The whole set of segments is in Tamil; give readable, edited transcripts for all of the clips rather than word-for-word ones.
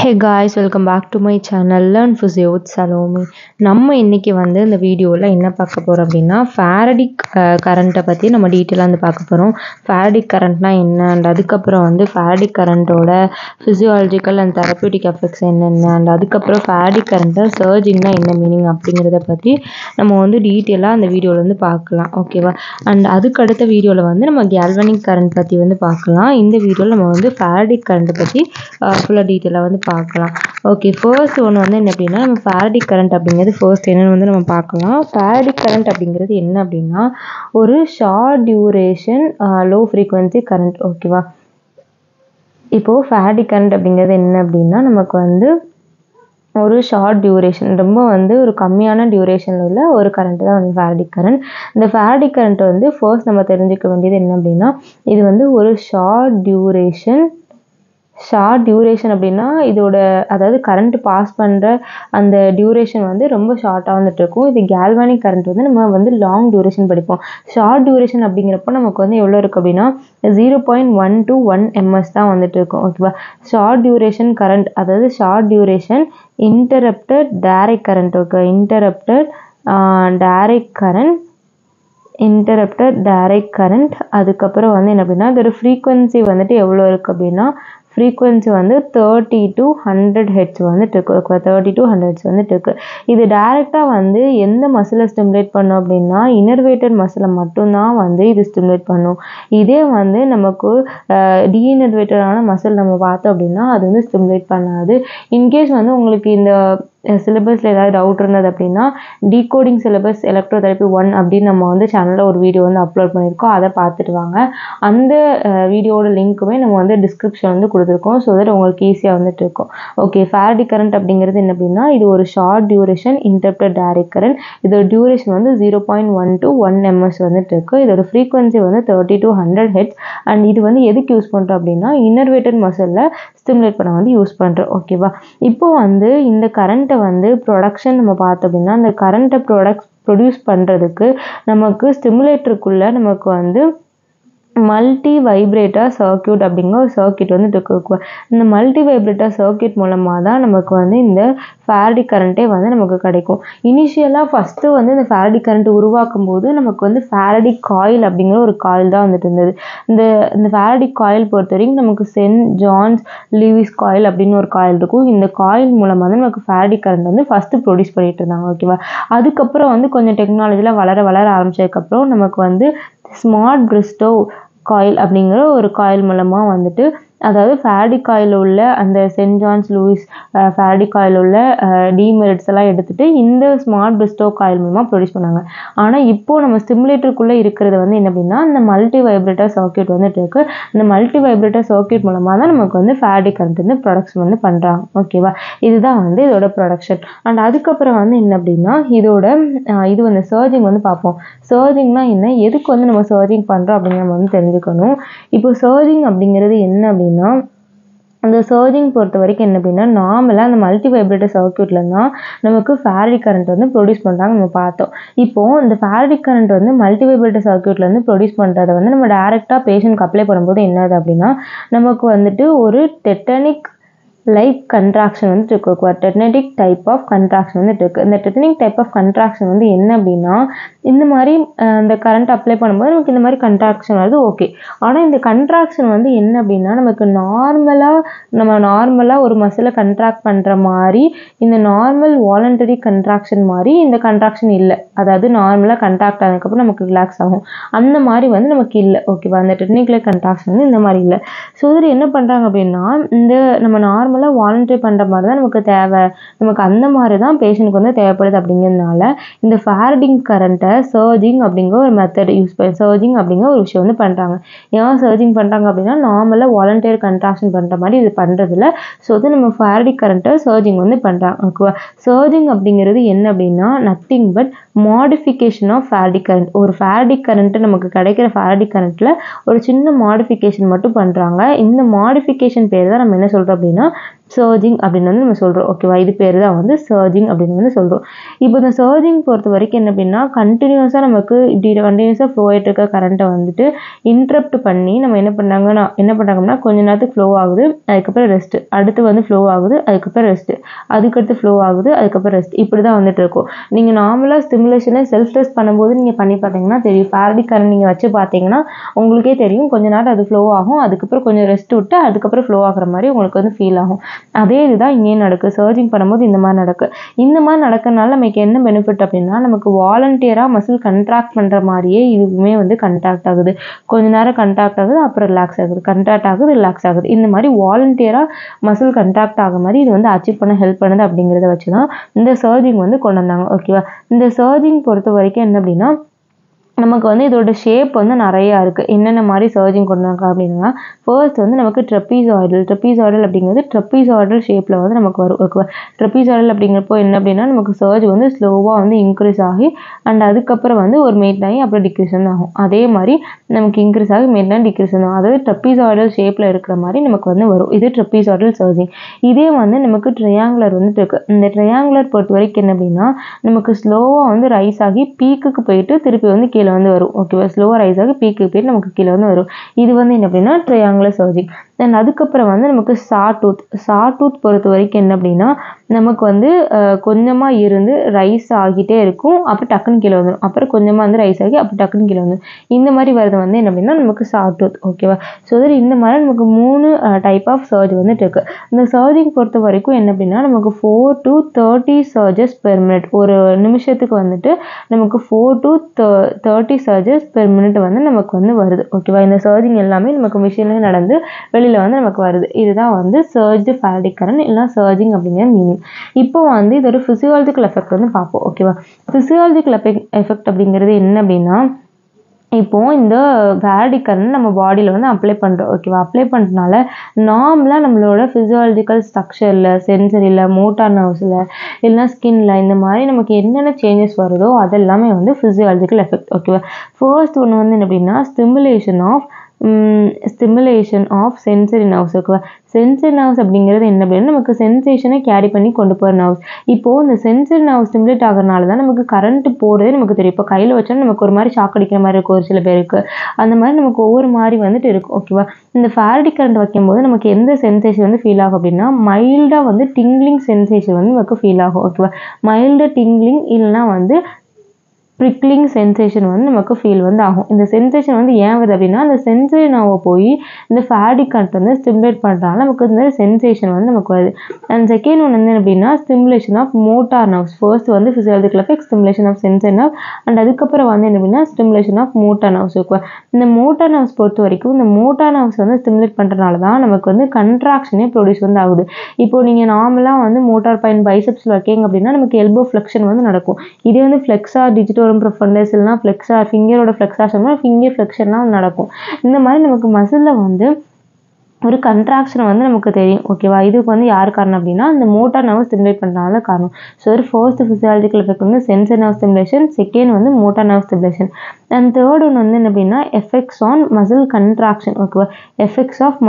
Hey guys, welcome back to my channel Learn Physio with Salome. நம்ம இன்னைக்கு வந்து இந்த வீடியோவில் என்ன பார்க்க போகிறோம் அப்படின்னா ஃபேரடிக் கரண்ட்டை பற்றி நம்ம டீட்டெயிலாக வந்து பார்க்க போகிறோம். ஃபேரடிக் கரண்ட்னா என்ன அண்ட் அதுக்கப்புறம் வந்து ஃபேரடிக் கரண்ட்டோட ஃபிசியாலஜிக்கல் அண்ட் தெரப்யூட்டிக் எஃபெக்ட்ஸ் என்னென்ன அண்ட் அதுக்கப்புறம் ஃபேரடிக் கரண்ட்டை சர்ஜிங்னா என்ன மீனிங் அப்படிங்கிறத பற்றி நம்ம வந்து டீட்டெயிலாக அந்த வீடியோவில் வந்து பார்க்கலாம். ஓகேவா? அண்ட் அதுக்கு அடுத்த வீடியோவில் வந்து நம்ம கேல்வனிக் கரண்ட் பற்றி வந்து பார்க்கலாம். இந்த வீடியோவில் நம்ம வந்து ஃபேரடிக் கரண்ட்டை பற்றி ஃபுல்லாக டீட்டெயிலாக வந்து பார்க்கலாம். ஓகே, ஃபர்ஸ்ட் ஒன்று வந்து என்ன அப்படின்னா நம்ம ஃபேரடிக் கரண்ட் அப்படிங்கிறது ஃபர்ஸ்ட் என்னென்னு வந்து நம்ம பார்க்கலாம். ஃபேரடிக் கரண்ட் அப்படிங்கிறது என்ன அப்படின்னா ஒரு short duration low frequency current. ஓகேவா? இப்போது ஃபேரடிக் கரண்ட் அப்படிங்கிறது என்ன அப்படின்னா நமக்கு வந்து ஒரு ஷார்ட் டியூரேஷன் ரொம்ப வந்து ஒரு கம்மியான டியூரேஷனில் உள்ள ஒரு கரண்ட் தான் வந்து ஃபேரடிக் கரண்ட். இந்த ஃபேரடிக் கரண்ட் வந்து ஃபர்ஸ்ட் நம்ம தெரிஞ்சுக்க வேண்டியது என்ன அப்படின்னா இது வந்து ஒரு ஷார்ட் டியூரேஷன் அப்படின்னா இதோட அதாவது கரண்ட் பாஸ் பண்ணுற அந்த டியூரேஷன் வந்து ரொம்ப ஷார்ட்டாக வந்துட்டு இருக்கும். இது கேல்வானிக் கரண்ட் வந்து நம்ம வந்து லாங் டியூரேஷன் படிப்போம். ஷார்ட் டியூரேஷன் அப்படிங்கிறப்போ நமக்கு வந்து எவ்வளோ இருக்குது அப்படின்னா 0.1 to 1 ms தான் வந்துட்டு இருக்கும். ஓகேவா? ஷார்ட் டியூரேஷன் கரண்ட் அதாவது short duration interrupted direct current. Okay, interrupted direct current. அதுக்கப்புறம் வந்து என்ன அப்படின்னா இதோட ஃப்ரீக்வன்சி வந்துட்டு எவ்வளோ இருக்குது அப்படின்னா ஃப்ரீக்வன்சி வந்து 30 to 100 ஹெர்ட்ஸ் வந்துட்டு இருக்குது. 30 to 100 ஹெர்ட்ஸ் வந்துட்டு இருக்குது. இது டைரெக்டாக வந்து எந்த மசிலை ஸ்டிமுலேட் பண்ணும் அப்படின்னா இன்னர்வேட்டட் மசிலை மட்டும்தான் வந்து இது ஸ்டிமுலேட் பண்ணும். இதே வந்து நமக்கு டீஇனர்வேட்டடான மசில் நம்ம பார்த்தோம் அப்படின்னா அது வந்து ஸ்டிமுலேட் பண்ணாது. இன்கேஸ் வந்து உங்களுக்கு இந்த சிலபஸில் ஏதாவது டவுட் இருந்தது அப்படின்னா டீகோடிங் சிலபஸ் எலக்ட்ரோதெரப்பி 1 அப்படின்னு நம்ம வந்து சேனலில் ஒரு வீடியோ வந்து அப்லோட் பண்ணியிருக்கோம். அதை பார்த்துட்டு வாங்க. அந்த வீடியோட லிங்க்குமே நம்ம வந்து டிஸ்கிரிப்ஷன் வந்து கொடுத்துருக்கோம். ஸோ தட் உங்களுக்கு ஈஸியாக வந்துட்டு இருக்கும். ஓகே, ஃபேரடிக் கரண்ட் அப்படிங்கிறது என்ன அப்படின்னா இது ஒரு short duration interrupted direct current. இதோட டியூரேஷன் வந்து 0.1 to 1 ms வந்துட்டு இருக்குது. இதோட ஃப்ரீக்வன்சி வந்து 30 to 100 ஹெர்ட்ஸ். அண்ட் இது வந்து எதுக்கு யூஸ் பண்ணுறோம் அப்படின்னா இன்னர்வேட்டட் மசிலில் ஸ்டிமுலேட் பண்ண வந்து யூஸ் பண்ணுறோம். ஓகேவா? இப்போ வந்து இந்த கரண்ட்டை வந்து ப்ரொடக்ஷன் நம்ம பார்த்தோம் அப்படின்னா அந்த கரண்ட்டை ப்ரொடியூஸ் பண்ணுறதுக்கு நமக்கு ஸ்டிமுலேட்டருக்குள்ளே நமக்கு வந்து மல்டி வைப்ரேட்டர் சர்க்கியூட் அப்படிங்கிற ஒரு சர்க்கியூட் வந்து இருக்கு. இந்த மல்டி வைப்ரேட்டர் சர்க்கியூட் மூலமாக தான் நமக்கு வந்து இந்த ஃபேரடிக் கரண்ட்டே வந்து நமக்கு கிடைக்கும். இனிஷியலாக ஃபஸ்ட்டு வந்து இந்த ஃபேரடிக் கரண்ட் உருவாக்கும் போது நமக்கு வந்து ஃபேரடிக் காயில் அப்படிங்கிற ஒரு காயில் தான் வந்துட்டு இருந்தது. இந்த ஃபேரடிக் காயில் பொறுத்த வரைக்கும் நமக்கு சென்ட் ஜான்ஸ் லூயிஸ் காயில் அப்படின்னு ஒரு காயில் இருக்கும். இந்த காயில் மூலமாக தான் நமக்கு ஃபேரடிக் கரண்ட் வந்து ஃபஸ்ட்டு ப்ரொடியூஸ் பண்ணிட்டு இருந்தாங்க. ஓகேவா? அதுக்கப்புறம் வந்து கொஞ்சம் டெக்னாலஜியில் வளர ஆரம்பிச்சதுக்கப்புறம் நமக்கு வந்து ஸ்மார்ட் பிரிஸ்டோ காயில் அப்படிங்கிற ஒரு காயில் மூலமாக வந்துட்டு அதாவது ஃபேரடிக் காயில் உள்ள அந்த சென்ட் ஜான்ஸ் லூயிஸ் ஃபேரடிக் காயில் உள்ள டிமெரிட்ஸ் எல்லாம் எடுத்துகிட்டு இந்த ஸ்மார்ட் பிரிஸ்டோ காயில் மூலமாக ப்ரொடியூஸ் பண்ணாங்க. ஆனால் இப்போது நம்ம ஸ்டிமுலேட்டருக்குள்ளே இருக்கிறது வந்து என்ன அப்படின்னா இந்த மல்டி வைப்ரேட்டர் சர்க்கியூட் வந்துட்டு இருக்குது. இந்த மல்டி வைப்ரேட்டர் சர்க்கியூட் மூலமாக தான் நமக்கு வந்து ஃபேரடிக் கரண்ட் வந்து ப்ரொடக்ஷன் வந்து பண்ணுறாங்க. ஓகேவா? இதுதான் வந்து இதோட ப்ரொடக்ஷன். அண்ட் அதுக்கப்புறம் வந்து என்ன அப்படின்னா இது வந்து சர்ஜிங் வந்து பார்ப்போம். சர்ஜிங்னா என்ன, எதுக்கு வந்து நம்ம சர்ஜிங் பண்ணுறோம் அப்படிங்கிற நம்ம வந்து தெரிஞ்சுக்கணும். இப்போ சர்ஜிங் அப்படிங்கிறது என்ன அப்படின்னா அந்த சர்ஜிங் பொறுத்த வரைக்கும் என்ன அப்படின்னா நார்மலாக அந்த மல்டி வைப்ரேட்டர் சர்க்கியூட்டில் தான் நமக்கு ஃபேரடிக் கரண்ட் வந்து ப்ரொடியூஸ் பண்ணுறாங்க நம்ம பார்த்தோம். இப்போது இந்த ஃபேரடிக் கரண்ட் வந்து மல்டி வைப்ரேட்டர் சர்க்கியூட்டில் வந்து ப்ரொடியூஸ் பண்ணுறதை வந்து நம்ம டேரெக்டாக பேஷண்ட்க்கு அப்ளை பண்ணும்போது என்னது அப்படின்னா நமக்கு வந்துட்டு ஒரு டெட்டனிக் லைக் கன்ட்ராக்ஷன் வந்துட்டு இருக்கு. டெட்டனிக் டைப் ஆஃப் கன்ட்ராக்ஷன் வந்துட்டு இருக்குது. இந்த டெட்டனிக் டைப் ஆஃப் கன்ட்ராக்ஷன் வந்து என்ன அப்படின்னா இந்த மாதிரி இந்த கரண்ட் அப்ளை பண்ணும்போது நமக்கு இந்த மாதிரி கன்ட்ராக்ஷன் வருது. ஓகே, ஆனால் இந்த கன்ட்ராக்ஷன் வந்து என்ன அப்படின்னா நமக்கு நார்மலாக ஒரு மசிலை கன்ட்ராக்ட் பண்ணுற மாதிரி இந்த நார்மல் வாலண்டரி கன்ட்ராக்ஷன் மாதிரி இந்த கன்ட்ராக்ஷன் இல்லை. அதாவது நார்மலாக கன்ட்ராக்ட் ஆனதுக்கப்புறம் நமக்கு ரிலாக்ஸ் ஆகும் அந்த மாதிரி வந்து நமக்கு இல்லை. ஓகேவா? அந்த டெட்டனிக் லைக் கன்ட்ராக்ஷன் வந்து இந்த மாதிரி இல்லை. ஸோ இதில் என்ன பண்ணுறாங்க அப்படின்னா இந்த நம்ம நார்மலாக வாலண்டரி பண்ணுற மாதிரி தான் நமக்கு தேவை, நமக்கு அந்த மாதிரி தான் பேஷண்ட்க்கு வந்து தேவைப்படுது. அப்படிங்கிறதுனால இந்த ஃபேரடிக் கரண்ட்டை சர்ஜிங் அப்படிங்கிற ஒரு மெத்தட் யூஸ் பண்ணி சர்ஜிங் அப்படிங்கிற ஒரு விஷயம் வந்து பண்ணுறாங்க. ஏன் சர்ஜிங் பண்ணுறாங்க அப்படின்னா நார்மலாக வாலண்டரி கன்ட்ராக்ஷன் பண்ணுற மாதிரி இது பண்ணுறதில்ல. ஸோ வந்து நம்ம ஃபேரடிக் கரண்ட்டை சர்ஜிங் வந்து பண்ணுறாங்க. ஓகேவா? சர்ஜிங் அப்படிங்கிறது என்ன அப்படின்னா nothing but modification of faradic current. ஒரு ஃபேரடிக் கரண்ட்டு நமக்கு கிடைக்கிற ஃபேரடிக் கரண்ட்டில் ஒரு சின்ன மாடிஃபிகேஷன் மட்டும் பண்ணுறாங்க. இந்த மாடிஃபிகேஷன் பேர் தான் நம்ம என்ன சொல்கிறோம் அப்படின்னா சர்ஜிங் அப்படின்னு வந்து நம்ம சொல்கிறோம். ஓகேவா, இது பேர் தான் வந்து சர்ஜிங் அப்படின்னு வந்து சொல்கிறோம். இப்போ இந்த சர்ஜிங் பொறுத்த வரைக்கும் என்ன அப்படின்னா கண்டினியூஸாக நமக்கு இப்படி கண்டினியூஸாக ஃப்ளோ ஆகிட்டு இருக்க கரண்ட்டை வந்துட்டு இன்டரப்ட் பண்ணி நம்ம என்ன பண்ணுறாங்கன்னா கொஞ்ச நேரத்துக்கு ஃப்ளோ ஆகுது, அதுக்கப்புறம் ரெஸ்ட்டு, அடுத்து வந்து ஃப்ளோ ஆகுது, அதுக்கப்புறம் ரெஸ்ட்டு, அதுக்கடுத்து ஃப்ளோ ஆகுது, அதுக்கப்புறம் ரெஸ்ட், இப்படி தான் வந்துட்டு இருக்கும். நீங்கள் நார்மலாக ஸ்டிமுலேஷனை செல்ஃப் டெஸ்ட் பண்ணும்போது நீங்கள் பண்ணி பார்த்தீங்கன்னா தெரியும். ஃபாரடிக் கரண்ட் நீங்கள் வச்சு பார்த்தீங்கன்னா உங்களுக்கே தெரியும். கொஞ்ச நேரம் அது ஃப்ளோ ஆகும், அதுக்கப்புறம் கொஞ்சம் ரெஸ்ட் விட்டு அதுக்கப்புறம் ஃப்ளோ ஆகிற மாதிரி உங்களுக்கு வந்து ஃபீல் ஆகும். அதே இதுதான் இங்கேயும் நடக்குது. சர்ஜிங் பண்ணும்போது இந்த மாதிரி நடக்கு. இந்த மாதிரி நடக்கிறதுனால நமக்கு என்ன பெனிஃபிட் அப்படின்னா நமக்கு வாலண்டியராக மசில் கண்ட்ராக்ட் பண்ணுற மாதிரியே இதுவுமே வந்து கண்ட்ராக்ட் ஆகுது. கொஞ்ச நேரம் கண்ட்ராக்ட் ஆகுது, அப்புறம் ரிலாக்ஸ் ஆகுது, கண்ட்ராக்ட் ஆகுது, ரிலாக்ஸ் ஆகுது. இந்த மாதிரி வாலண்டியராக மசில் கண்ட்ராக்ட் ஆக மாதிரி இது வந்து அச்சீவ் பண்ண ஹெல்ப் பண்ணுது அப்படிங்கிறத வச்சு தான் இந்த சர்ஜிங் வந்து கொண்டு வந்தாங்க. ஓகேவா, இந்த சர்ஜிங் பொறுத்த வரைக்கும் என்ன அப்படின்னா நமக்கு வந்து இதோட ஷேப் வந்து நிறையா இருக்குது. என்னென்ன மாதிரி சர்ஜிங் கொண்டு வந்தாங்க அப்படின்னா ஃபர்ஸ்ட் வந்து நமக்கு ட்ரெப்பீசாய்டல் அப்படிங்கிறது ட்ரெப்பீசாய்டல் ஷேப்பில் வந்து நமக்கு வரும். ஓகேவா, ட்ரெப்பீசாய்டல் அப்படிங்கிறப்போ என்ன அப்படின்னா நமக்கு சர்ஜ் வந்து ஸ்லோவாக வந்து இன்க்ரீஸ் ஆகி அண்ட் அதுக்கப்புறம் வந்து ஒரு மெயின்டைன் ஆகி அப்புறம் டிக்ரீஸ் வந்து ஆகும். அதே மாதிரி நமக்கு இன்க்ரீஸ் ஆகி மெயின்டைன் டிக்ரீஸ் ஆகும். அதாவது ட்ரெப்பீசாய்டல் ஷேப்பில் இருக்கிற மாதிரி நமக்கு வந்து வரும். இது ட்ரெப்பீசாய்டல் சர்ஜிங். இதே வந்து நமக்கு ட்ரையாங்குலர் வந்துட்டு இருக்குது. இந்த ட்ரையாங்குலர் பொறுத்த வரைக்கும் என்ன அப்படின்னா நமக்கு ஸ்லோவாக வந்து ரைஸ் ஆகி பீக்குக்கு போயிட்டு திருப்பி வந்து கீழே வந்து வரும். ஓகேவா, ஸ்லோவாக ரைஸ் ஆகி பீக்குக்கு போயிட்டு நமக்கு கீழே வந்து வரும். இது வந்து என்ன அப்படின்னா ட்ரையாங்குலர் சர்ஜிங். தென் அதுக்கப்புறம் வந்து நமக்கு சாடூத் பொறுத்த வரைக்கும் என்ன அப்படின்னா நமக்கு வந்து கொஞ்சமாக இருந்து ரைஸ் ஆகிட்டே இருக்கும், அப்புறம் டக்குன்னு கீழே வந்துடும், அப்புறம் கொஞ்சமாக வந்து ரைஸ் ஆகி அப்புறம் டக்குன்னு கீழே வந்துடும். இந்த மாதிரி வரது வந்து என்ன அப்படின்னா நமக்கு சாடூத். ஓகேவா, ஸோ இந்த மாதிரி நமக்கு 3 டைப் ஆஃப் சர்ஜ் வந்துட்டு இருக்கு. இந்த சர்ஜிங் பொறுத்த வரைக்கும் என்ன அப்படின்னா நமக்கு 4 to 30 சர்ஜஸ் பெர் மினிட். ஒரு நிமிஷத்துக்கு வந்துட்டு நமக்கு 4 to 30 சர்ஜஸ் பெர் மினிட் வந்து நமக்கு வந்து வருது. ஓகேவா, இந்த சர்ஜிங் எல்லாமே நமக்கு மிஷின்லேயே நடந்து வெளியில் வந்து நமக்கு வருது. இதுதான் வந்து சர்ஜ்டு ஃபாரடிக் கரண்ட் இல்லை சர்ஜிங் அப்படிங்கிற மீனிங். இப்போ வந்து இதோட ஃபிசியாலஜிக்கல் எஃபெக்ட் வந்து பார்ப்போம். ஓகேவா, ஃபிசியாலஜிக்கல் எஃபெக்ட் அப்படிங்கிறது என்ன அப்படின்னா இப்போ இந்த ஃபாரடிக் கரண்ட் நம்ம பாடியில் வந்து அப்ளை பண்ணுறோம். ஓகேவா, அப்ளை பண்ணுறதுனால நார்மலாக நம்மளோட ஃபிசியாலஜிக்கல் ஸ்ட்ரக்சரில், சென்சரியில், மோட்டார் நர்வ்ஸில் இல்லைனா ஸ்கின்ல இந்த மாதிரி நமக்கு என்னென்ன சேஞ்சஸ் வருதோ அதெல்லாமே வந்து ஃபிசியாலஜிக்கல் எஃபெக்ட். ஓகேவா, ஃபர்ஸ்ட் ஒன்று வந்து என்ன அப்படின்னா ஸ்டிமுலேஷன் ஆஃப் சென்சரி நர்வ்ஸ். ஓகேவா, சென்சரி நர்வ்ஸ் அப்படிங்கிறது என்ன அப்படின்னா நமக்கு சென்சேஷனை கேரி பண்ணி கொண்டு போகிற நர்வ்ஸ். இப்போது இந்த சென்சரி நர்வ் ஸ்டிமுலேட் ஆகிறனால தான் நமக்கு கரண்ட் போகிறதே நமக்கு தெரியும். இப்போ கையில் வச்சா நமக்கு ஒரு மாதிரி ஷாக் அடிக்கிற மாதிரி இருக்கும் ஒரு சில பேருக்கு. அந்த மாதிரி நமக்கு ஒவ்வொரு மாதிரி வந்துட்டு இருக்கும். ஓகேவா, இந்த ஃபாரடிக் கரண்ட் வைக்கும்போது நமக்கு எந்த சென்சேஷன் வந்து ஃபீல் ஆகும் அப்படின்னா மைல்டாக வந்து டிங்லிங் சென்சேஷன் வந்து நமக்கு ஃபீல் ஆகும். ஓகேவா, மைல்டு டிங்லிங் இல்லைனா வந்து ப்ரிக்லிங் சென்சேஷன் வந்து நமக்கு ஃபீல் வந்து ஆகும். இந்த சென்சேஷன் வந்து ஏன் வருது அப்படின்னா அந்த சென்சரி நர்வை போய் இந்த ஃபாரடிக் கரண்ட் வந்து ஸ்டிமுலேட் பண்ணுறதுனால நமக்கு இந்த சென்சேஷன் வந்து நமக்கு வருது. அண்ட் செகண்ட் ஒன்று வந்து அப்படின்னா stimulation of motor nerves. First வந்து physiological effect stimulation of sensory nerve and அதுக்கப்புறம் வந்து என்ன அப்படின்னா ஸ்டிமுலேஷன் ஆஃப் மோட்டார் நர்வ்ஸ். இந்த மோட்டார் நர்வ்ஸ் பொறுத்த வரைக்கும் இந்த மோட்டார் நர்வ்ஸ் வந்து ஸ்டிமுலேட் பண்ணுறதுனால தான் நமக்கு வந்து கண்ட்ராக்ஷனே ப்ரொடியூஸ் வந்து ஆகுது. இப்போ நீங்கள் நார்மலாக வந்து மோட்டார் பாயிண்ட் பைசெப்ஸில் வைக்கிங்க அப்படின்னா நமக்கு எல்போ ஃப்ளெக்ஷன் வந்து நடக்கும். இதே வந்து ஃப்ளெக்ஸார் டிஜிட்டோரம் ப்ரொஃபண்டஸ் இல்லைனா ஃப்ளெக்ஸார் ஃபிங்கரோட ஃப்ளெக்ஸார் சொன்னால் ஃபிங்கர் ஃப்ளெக்ஷன்லாம் நடக்கும். இந்த மாதிரி நமக்கு மசிலில் வந்து ஒரு கண்ட்ராக்ஷன் வந்து நமக்கு தெரியும். ஓகேவா, இதுக்கு வந்து யார் காரணம் அப்படின்னா இந்த மோட்டார் நர்வ் ஸ்டிமுலேட் பண்ணுறதுனால காரணம். ஸோ ஃபர்ஸ்ட் ஃபிசியாலஜிக்கல் எஃபெக்ட் வந்து சென்சரி நர்வ் ஸ்டிமுலேஷன், செகண்ட் வந்து motor nerve stimulation and third ஒன்று வந்து என்ன அப்படின்னா எஃபெக்ட்ஸ் ஆன் மசில் கண்ட்ராக்ஷன். ஓகேவா, எஃபெக்ட்ஸ் ஆஃப்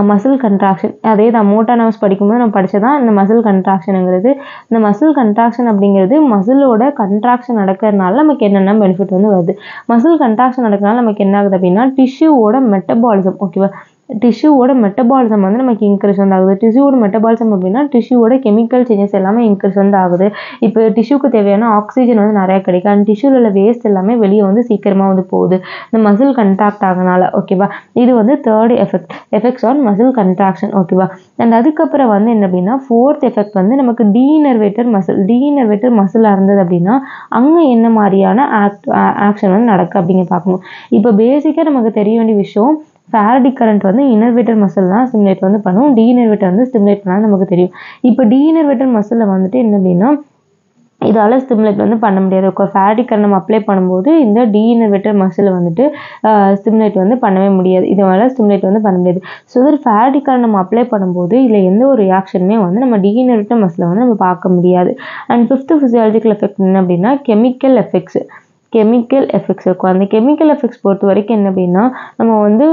மசில் கண்ட்ராக்ஷன். அதே தான் மோட்டார் நர்வ்ஸ் படிக்கும்போது நம்ம படித்ததான் இந்த மசில் கண்ட்ராக்ஷனுங்கிறது. இந்த மசில் கண்ட்ராக்ஷன் அப்படிங்கிறது மசிலோட கண்ட்ராக்ஷன் நடக்கிறதுனால நமக்கு என்னென்ன பெனிஃபிட் வந்து வருது. மசில் கண்ட்ராக்ஷன் நடக்கிறதுனால நமக்கு என்ன ஆகுது அப்படின்னா டிஷ்யூவோட மெட்டபாலிசம். ஓகேவா, டிஷ்யூவோட மெட்டபாலிசம் வந்து நமக்கு இன்க்ரீஸ் வந்து ஆகுது. டிஷ்யூவோட மெட்டபாலிசம் அப்படின்னா டிஷ்யூவோட கெமிக்கல் சேஞ்சஸ் எல்லாமே இன்க்ரீஸ் வந்து ஆகுது. இப்போ டிஷ்யூக்கு தேவையான ஆக்சிஜன் வந்து நிறையா கிடைக்கும். அண்ட் டிஷ்யூவில் உள்ள வேஸ்ட் எல்லாமே வெளியே வந்து சீக்கிரமாக வந்து போகுது இந்த மசில் கண்ட்ராக்ட் ஆகனால. ஓகேவா, இது வந்து third effects on muscle contraction. ஓகேவா, அண்ட் அதுக்கப்புறம் வந்து என்ன அப்படின்னா ஃபோர்த் எஃபெக்ட் வந்து நமக்கு டீஇனர்வேட்டர் மசிலாக இருந்தது அப்படின்னா அங்கே என்ன மாதிரியான ஆக்ஷன் வந்து நடக்கு அப்படிங்க பார்க்கணும். இப்போ பேசிக்காக நமக்கு தெரிய வேண்டிய விஷயம் ஃபாரடிக் கரண்ட் வந்து இனர்வேட்டர் மசில் தான் ஸ்டிமுலேட் வந்து பண்ணும், டீஇனர்வேட்டர் வந்து ஸ்டிமுலேட் பண்ணாலும் நமக்கு தெரியும். இப்போ டீஇனர்வேட்டர் மசிலில் வந்துட்டு என்ன அப்படின்னா இதால் ஸ்டிமுலேட் வந்து பண்ண முடியாது. ஃபாரடிக் கரண்ட் நம்ம அப்ளை பண்ணும்போது இந்த டீஇனர்வேட்டர் மசில் வந்துட்டு ஸ்டிமுலேட் வந்து பண்ணவே முடியாது. இதனால ஸ்டிமுலேட் வந்து பண்ண முடியாது. ஸோ ஃபாரடிக் கரண்ட் நம்ம அப்ளை பண்ணும்போது இதில் எந்த ஒரு ரியாக்ஷனுமே வந்து நம்ம டீஇனர்வேட்டர் மசிலை வந்து நம்ம பார்க்க முடியாது. அண்ட் ஃபிஃப்த் ஃபிசியாலஜிக்கல் எஃபெக்ட் என்ன அப்படின்னா கெமிக்கல் எஃபெக்ட்ஸ். கெமிக்கல் எஃபெக்ட்ஸ் இருக்கும். அந்த கெமிக்கல் எஃபெக்ட்ஸ் பொறுத்த வரைக்கும் என்ன அப்படின்னா, நம்ம வந்து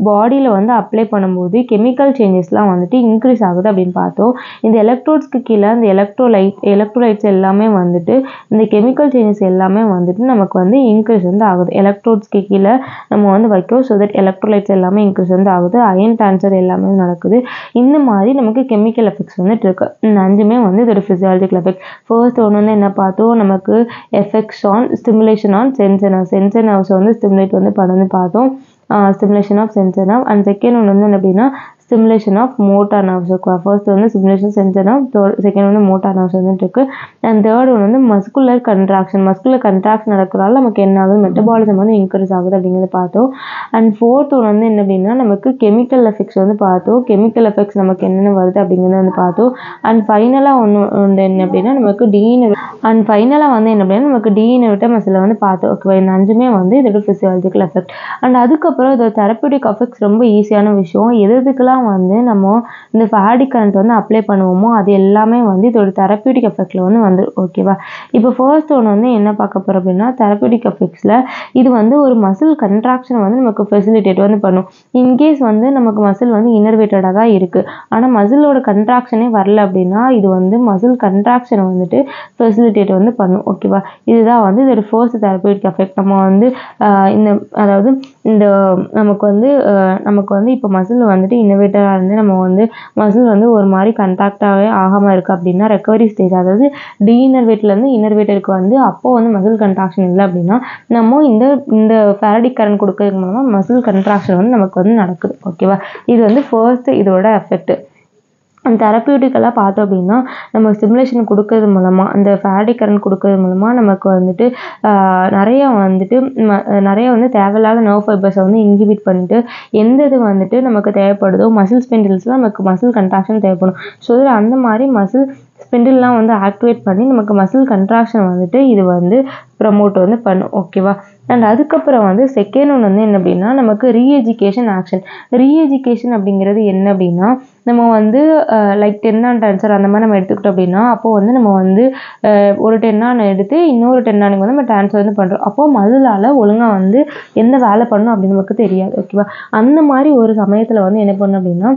பாடியில் வந்து அப்ளை பண்ணும்போது கெமிக்கல் சேஞ்சஸ்லாம் வந்துட்டு இன்க்ரீஸ் ஆகுது அப்படின்னு பார்த்தோம். இந்த எலக்ட்ரோட்ஸ்க்கு கீழே அந்த எலக்ட்ரோலைட்ஸ் எல்லாமே வந்துட்டு இந்த கெமிக்கல் சேஞ்சஸ் எல்லாமே வந்துட்டு நமக்கு வந்து இன்க்ரீஸ் வந்து ஆகுது. எலக்ட்ரோட்ஸ்க்கு கீழே நம்ம வந்து வைக்கிறோம். ஸோ தட் எலக்ட்ரோலைட்ஸ் எல்லாமே இன்க்ரீஸ் வந்து ஆகுது. அயன் ட்ரான்ஸ்ஃபர் எல்லாமே நடக்குது. இந்த மாதிரி நமக்கு கெமிக்கல் எஃபெக்ட்ஸ் வந்துட்டு இருக்கு. இந்த 5மே வந்து இதோட ஃபிசியாலஜிக்கல் எஃபெக்ட். ஃபர்ஸ்ட் ஒன்று வந்து என்ன பார்த்தோம், நமக்கு effects on stimulation on sensor nerves வந்து ஸ்டிமுலேட் வந்து பண்ணி பார்த்தோம். Stimulation of sensor nerve. And second ஒன்று வந்து என்ன அப்படின்னா ஸ்டிமுலேஷன் ஆஃப் மோட்டார் நர்வ்ஸ் இருக்கும். ஃபர்ஸ்ட் வந்து ஸ்டிமுலேஷன் சென்சர் நர்வ், செகண்ட் வந்து மோட்டார் நர்வ்ஸ் வந்துட்டு இருக்கு. அண்ட் தேர்ட் ஒன்று வந்து மஸ்குலர் கன்ட்ராக்ஷன் நடக்கிறதால நமக்கு என்ன ஆகுது, மெட்டபாலிசம் வந்து இன்க்ரீஸ் ஆகுது அப்படிங்கிறத பார்த்தோம். அண்ட் ஃபோர்த் ஒன்று வந்து என்ன அப்படின்னா நமக்கு கெமிக்கல் எஃபெக்ட்ஸ் வந்து பார்த்தோம். கெமிக்கல் எஃபெக்ட்ஸ் நமக்கு என்னென்ன வருது அப்படிங்கிறத வந்து பார்த்தோம். அண்ட் ஃபைனலாக ஒன்று என்ன அப்படின்னா நமக்கு டீஇனர்வேட்டர் மசில் வந்து பார்த்தோம். ஓகேவா, இந்த 5மே வந்து இதோட ஃபிசியாலஜிக்கல் எஃபெக்ட். அண்ட் அதுக்கப்புறம் இதோட தெரப்யூட்டிக் எஃபெக்ட்ஸ் ரொம்ப ஈஸியான விஷயம். எதுக்கெல்லாம் வந்து நம்ம இந்த ஃபேரடிக் கரண்ட் வந்து அப்ளை பண்ணுவோமோ அது எல்லாமே வந்து இதோட தெரப்யூட்டிக் எஃபெக்ட்ல வந்து வந்துடும். ஓகேவா, இப்போ ஃபர்ஸ்ட் ஒன்று வந்து என்ன பார்க்க போகிறோம் அப்படின்னா தெரப்யூட்டிக் எஃபெக்ட்ஸில் இது வந்து ஒரு மசில் கன்ட்ராக்ஷன் வந்து நமக்கு ஃபெசிலிட்டேட் வந்து பண்ணும். இன்கேஸ் வந்து நமக்கு மசில் வந்து இன்னர்வேட்டடாக தான் இருக்குது, ஆனால் மசிலோட கன்ட்ராக்ஷனே வரல அப்படின்னா இது வந்து மசில் கன்ட்ராக்ஷனை வந்துட்டு ஃபெசிலிட்டேட் வந்து பண்ணும். ஓகேவா, இதுதான் வந்து இதோட ஃபர்ஸ்ட் தெரப்யூட்டிக் எஃபெக்ட். நம்ம வந்து நமக்கு வந்து இப்போ மசில் வந்துட்டு இன்னோவேட்டராக இருந்து நம்ம வந்து மசில் வந்து ஒரு மாதிரி கண்டாக்டாகவே ஆகாமல் இருக்குது அப்படின்னா ரெக்கவரி ஸ்டேஜ், அதாவது டீஇனர்வேட்லேருந்து இன்னர்வேட்டருக்கு வந்து அப்போது வந்து மசில் கன்ட்ராக்ஷன் இல்லை அப்படின்னா நம்ம இந்த ஃபேரடிக் கரண்ட் கொடுக்கறது மூலமாக மசில் கன்ட்ராக்ஷன் வந்து நமக்கு வந்து நடக்குது. ஓகேவா, இது வந்து ஃபர்ஸ்ட் இதோட எஃபெக்ட். அந்த தெரப்யூட்டிக்கெல்லாம் பார்த்தோம் அப்படின்னா நம்ம ஸ்டிமுலேஷன் கொடுக்கறது மூலமாக அந்த ஃபேரடிக் கரண்ட் கொடுக்கறது மூலமாக நமக்கு வந்துட்டு நிறைய வந்து தேவையில்லாத நர்வ் ஃபைபர்ஸை வந்து இன்ஹிபிட் பண்ணிட்டு எந்த இது வந்துட்டு நமக்கு தேவைப்படுதோ மசில் ஸ்பெண்டில்ஸ்லாம் நமக்கு மசில் கன்ட்ராக்ஷன் தேவைப்படும். ஸோ அந்த மாதிரி மசில் ஸ்பெண்டில்லாம் வந்து ஆக்டிவேட் பண்ணி நமக்கு மசில் கன்ட்ராக்ஷன் வந்துட்டு இது வந்து ப்ரமோட் வந்து பண்ணும். ஓகேவா, அண்ட் அதுக்கப்புறம் வந்து செகண்ட் ஒன்று வந்து என்ன அப்படின்னா நமக்கு ரீஎஜுகேஷன் ஆக்ஷன். ரீஎஜுகேஷன் அப்படிங்கிறது என்ன அப்படின்னா நம்ம வந்து லைக் 10 ஆன் ட்ரான்ஸ்ஃபர் அந்த மாதிரி நம்ம எடுத்துக்கிட்டோம் அப்படின்னா அப்போது வந்து நம்ம வந்து ஒரு 10 ஆன் எடுத்து இன்னொரு 10 ஆனுக்கு வந்து நம்ம ட்ரான்ஸ்ஃபர் வந்து பண்ணுறோம். அப்போது மசிலால் ஒழுங்காக வந்து எந்த வேலை பண்ணணும் அப்படின்னு நமக்கு தெரியாது. ஓகேவா, அந்த மாதிரி ஒரு சமயத்தில் வந்து என்ன பண்ணணும் அப்படின்னா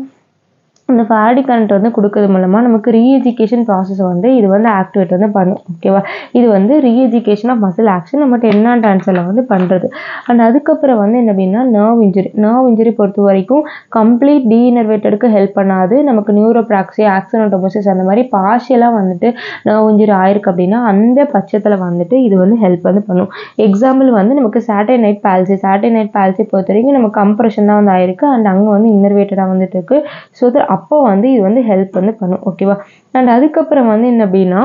இந்த ஃபேரடிக் கரண்ட் வந்து கொடுக்கறது மூலமாக நமக்கு ரீஎஜுகேஷன் ப்ராசஸ் வந்து இது வந்து ஆக்டிவேட் வந்து பண்ணும். ஓகேவா, இது வந்து ரீஎஜுகேஷன் ஆஃப் மசில் ஆக்ஷன் நம்ம 10 ஆன் ட்ரான்ஸ்ஃபரில் வந்து பண்ணுறது. அண்ட் அதுக்கப்புறம் வந்து என்ன அப்படின்னா நர்வ் இன்ஜுரி பொறுத்த வரைக்கும் கம்ப்ளீட் டீஇனர்வேட்டடுக்கு ஹெல்ப் பண்ணாது. நமக்கு நியூரோப்ராக்சி ஆக்சினோடோமோசிஸ் அந்த மாதிரி பார்ஷியலாக வந்துட்டு நர்வ் இன்ஜுரி ஆயிருக்கு அப்படின்னா அந்த பட்சத்தில் வந்துட்டு இது வந்து ஹெல்ப் வந்து பண்ணும். எக்ஸாம்பிள் வந்து நமக்கு சாட்டர்டே நைட் பால்சி பொறுத்த வரைக்கும் நமக்கு கம்ப்ரெஷன் தான் வந்து ஆயிருக்கு அண்ட் அங்கே வந்து இன்னர்வேட்டடாக வந்துட்டு இருக்கு. ஸோ அப்போ வந்து இது வந்து ஹெல்ப் வந்து பண்ணும். ஓகேவா, அண்ட் அதுக்கப்புறம் வந்து என்ன அப்படின்னா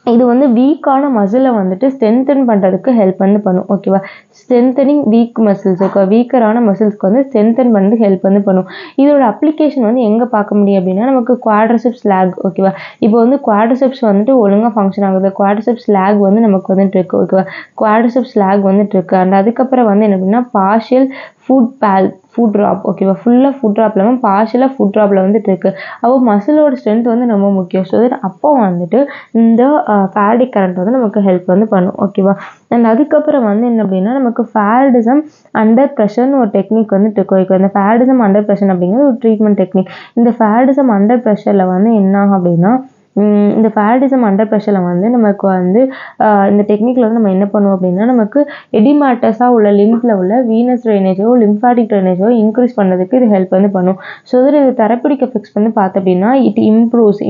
இது வந்து வீக்கான மசிலை வந்துட்டு ஸ்ட்ரென்தன் பண்ணுறதுக்கு ஹெல்ப் வந்து பண்ணும். ஓகேவா, ஸ்ட்ரென்தனிங் வீக் மசில்ஸ். ஓகே, வீக்கரான மசில்ஸ்க்கு வந்து ஸ்ட்ரென்தன் பண்ணுறதுக்கு ஹெல்ப் வந்து பண்ணும். இதோட அப்ளிகேஷன் வந்து எங்கே பார்க்க முடியும் அப்படின்னா நமக்கு குவாட்ரிசெப்ஸ் லேக். ஓகேவா, இப்போ வந்து குவாட்ரிசெப்ஸ் வந்துட்டு ஒழுங்காக ஃபங்க்ஷன் ஆகுது. குவாட்ரிசெப்ஸ் லேக் வந்து நமக்கு வந்துட்டு இருக்கு. ஓகேவா, குவாட்ரிசெப்ஸ் லேக் வந்துட்டு இருக்கு. அண்ட் அதுக்கப்புறம் வந்து என்ன அப்படின்னா பார்ஷியல் ஃபுட் ட்ராப். ஓகேவா, ஃபுல்லாக ஃபுட் ட்ராப் இல்லாமல் பார்ஷியலாக ஃபுட் ட்ராப்பில் வந்துட்டு இருக்கு. அப்போ மசிலோட ஸ்ட்ரென்த் வந்து ரொம்ப முக்கியம். ஸோ அப்போ வந்துட்டு இந்த ஃபேரடிக் கரண்ட் வந்து நமக்கு ஹெல்ப் வந்து பண்ணும். ஓகேவா, அண்ட் அதுக்கப்புறம் வந்து என்ன அப்படின்னா நமக்கு ஃபேரடிசம் அண்டர் ப்ரெஷர்னு ஒரு டெக்னிக் வந்துட்டு இருக்கும். இந்த ஃபேரடிசம் அண்டர் ப்ரெஷர் அப்படிங்கிறது ஒரு ட்ரீட்மெண்ட் டெக்னிக். இந்த ஃபேரடிசம் அண்டர் ப்ரெஷரில் வந்து என்ன ஆகும் அப்படின்னா இந்த ஃபேரடிசம் அண்டர் ப்ரெஷரில் வந்து நமக்கு வந்து இந்த டெக்னிக்கில் வந்து நம்ம என்ன பண்ணுவோம் அப்படின்னா நமக்கு எடிமாட்டஸாக உள்ள லிம்பில் உள்ள வீனஸ் ட்ரைனேஜோ லிம்ஃபாட்டிக் ட்ரைனேஜோ இன்க்ரீஸ் பண்ணுறதுக்கு இது ஹெல்ப் வந்து பண்ணும். ஸோ இது தெரப்யூட்டிக் எஃபெக்ட்ஸ் வந்து பார்த்தோம் அப்படின்னா it improves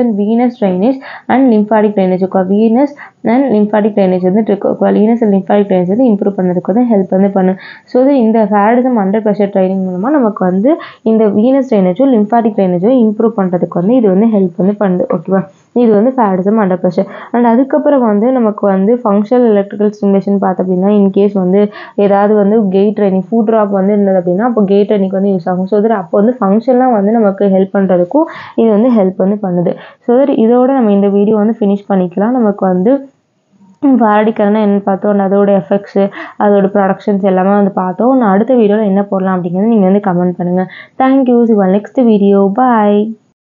and Venus drainage and lymphatic drainage. Venus and lymphatic drainage வந்துட்டு இருக்கும். வீனஸ் அண்ட் லிம்ஃபாட்டிக் ட்ரைனேஜ் வந்து இம்ப்ரூவ் பண்ணுறதுக்கு வந்து ஹெல்ப் வந்து பண்ணும். ஸோ இந்த ஃபேரடிசம் அண்டர் ப்ரெஷர் ட்ரைனிங் மூலமாக நமக்கு வந்து இந்த வீனஸ் ட்ரைனேஜோ லிம்ஃபாட்டிக் ட்ரைனேஜோ இம்ப்ரூவ் பண்ணுறதுக்கு வந்து இது வந்து ஹெல்ப் வந்து பண்ணுது. ஓகேவா, இது வந்து ஃபேரடிசம் அண்டர் ப்ரெஷர். அண்ட் அதுக்கப்புறம் வந்து நமக்கு வந்து ஃபங்க்ஷனல் எலக்ட்ரிக்கல் ஸ்டிமுலேஷன் பார்த்தோம் அப்படின்னா இன்கேஸ் வந்து ஏதாவது வந்து கெயிட் ட்ரைனிங் ஃபுட் ட்ராப் வந்து இருந்தது அப்படின்னா அப்போ கெயிட் ட்ரைனிங் வந்து யூஸ் ஆகும். ஸோ அப்போ வந்து ஃபங்க்ஷன்லாம் வந்து நமக்கு ஹெல்ப் பண்ணுறதுக்கும் இது வந்து ஹெல்ப் வந்து பண்ணுது. ஸோ இதோட நம்ம இந்த வீடியோ வந்து ஃபினிஷ் பண்ணிக்கலாம். நமக்கு வந்து ஃபேரடிக் கரண்ட் என்னென்னு பார்த்தோம் அண்ட் அதோட எஃபெக்ட்ஸு அதோட ப்ரொடக்ஷன்ஸ் எல்லாமே வந்து பார்த்தோம். நான் அடுத்த வீடியோவில் என்ன போடலாம் அப்படிங்கிறது நீங்கள் வந்து கமெண்ட் பண்ணுங்கள். தேங்க்யூ. Next video. பாய்.